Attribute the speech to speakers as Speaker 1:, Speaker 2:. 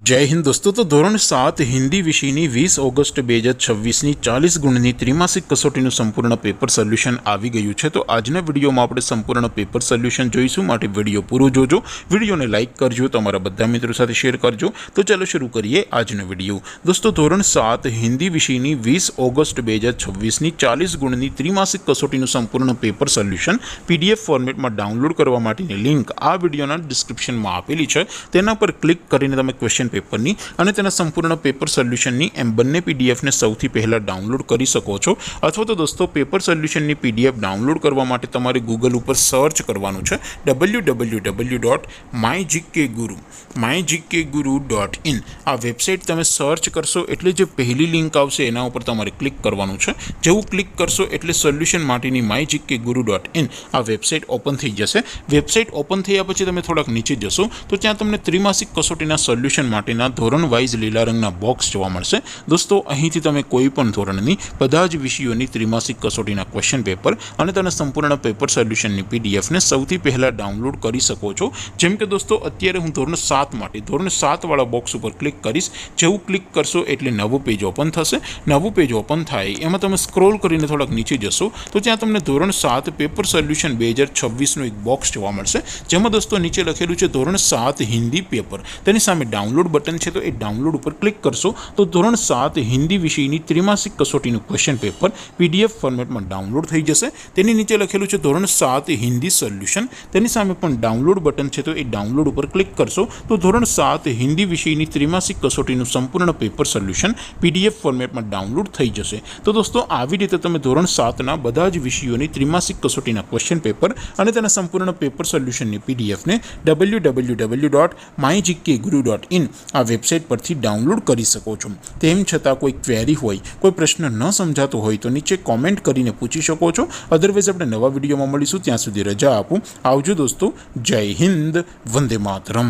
Speaker 1: जय हिंद दोस्तों। तो धोरण 7 हिंदी विषयनी 20 ऑगस्ट 2026 40 गुणनी त्रिमासिक कसोटीનું સંપૂર્ણ પેપર સોલ્યુશન આવી ગયું છે। તો આજના વિડીયોમાં આપણે સંપૂર્ણ પેપર સોલ્યુશન જોઈશું, માટે વિડીયો પૂરો જોજો, વિડીયોને લાઇક કરજો, તમારા બધા મિત્રો સાથે શેર કરજો। તો ચાલો શરૂ કરીએ આજનો વિડીયો। દોસ્તો ધોરણ 7 હિન્દી વિષયની 20 ઓગસ્ટ 2026 40 ગુણની ત્રિમાસિક કસોટીનું સંપૂર્ણ પેપર સોલ્યુશન પીડીએફ ફોર્મેટમાં ડાઉનલોડ કરવા માટેની લિંક આ વિડીયોના ડિસ્ક્રિપ્શનમાં આપેલી છે। તેના પર ક્લિક કરીને તમે ક્વેશ્ચન પેપરની અને તેના સંપૂર્ણ પેપર સોલ્યુશનની એમ બંને પીડીએફને સૌથી પહેલાં ડાઉનલોડ કરી શકો છો। અથવા તો દોસ્તો પેપર સોલ્યુશનની પીડીએફ ડાઉનલોડ કરવા માટે તમારે ગૂગલ ઉપર સર્ચ કરવાનું છે www.mygkguru.in। આ વેબસાઇટ તમે સર્ચ કરશો એટલે જે પહેલી લિંક આવશે એના ઉપર તમારે ક્લિક કરવાનું છે। જેવું ક્લિક કરશો એટલે સોલ્યુશન માટેની mygkguru.in આ વેબસાઇટ ઓપન થઈ જશે। વેબસાઇટ ઓપન થયા પછી તમે થોડાક નીચે જશો તો ત્યાં તમને ત્રિમાસિક કસોટીના સોલ્યુશન માટેના ધોરણ વાઇઝ લીલા રંગના બોક્સ જોવા મળશે। દોસ્તો અહીંથી તમે કોઈ પણ ધોરણની બધા જ વિષયોની ત્રિમાસિક કસોટીના ક્વેશ્ચન પેપર અને તેના સંપૂર્ણ પેપર સોલ્યુશનની પીડીએફને સૌથી પહેલાં ડાઉનલોડ કરી શકો છો। જેમ કે દોસ્તો અત્યારે હું ધોરણ 7 માટે ધોરણ 7 વાળા બોક્સ ઉપર ક્લિક કરીશ। જેવું ક્લિક કરશો એટલે નવું પેજ ઓપન થશે। નવું પેજ ઓપન થાય એમાં તમે સ્ક્રોલ કરીને થોડાક નીચે જશો તો ત્યાં તમને ધોરણ 7 પેપર સોલ્યુશન 2026નું એક બોક્સ જોવા મળશે, જેમાં દોસ્તો નીચે લખેલું છે ધોરણ 7 હિન્દી પેપર। તેની સામે ડાઉનલોડ બટન છે, તો એ ડાઉનલોડ ઉપર ક્લિક કરશો તો ધોરણ 7 હિન્દી વિષયની ત્રિમાસિક કસોટીનું ક્વેશ્ચન પેપર પીડીએફ ફોર્મેટમાં ડાઉનલોડ થઈ જશે। તેની નીચે લખેલું છે ધોરણ 7 હિન્દી સોલ્યુશન, તેની સામે પણ ડાઉનલોડ બટન છે, તો એ ડાઉનલોડ ઉપર ક્લિક કરશો તો ધોરણ 7 હિન્દી વિષયની ત્રિમાસિક કસોટીનું સંપૂર્ણ પેપર સોલ્યુશન પીડીએફ ફોર્મેટમાં ડાઉનલોડ થઈ જશે। તો દોસ્તો આવી રીતે તમે ધોરણ 7ના બધા જ વિષયોની ત્રિમાસિક કસોટીના ક્વેશ્ચન પેપર અને તેના સંપૂર્ણ પેપર સોલ્યુશનની પીડીએફને www.mygkguru.in આ વેબસાઇટ પરથી ડાઉનલોડ કરી શકો છો। તેમ છતાં કોઈ ક્વેરી હોય, કોઈ પ્રશ્ન ન સમજાતો હોય તો નીચે કોમેન્ટ કરીને પૂછી શકો છો। અધરવાઇઝ આપણે નવા વિડીયોમાં મળીશું, ત્યાં સુધી રજા આપું। આવજો દોસ્તો, જય હિન્દ, વંદે માતરમ।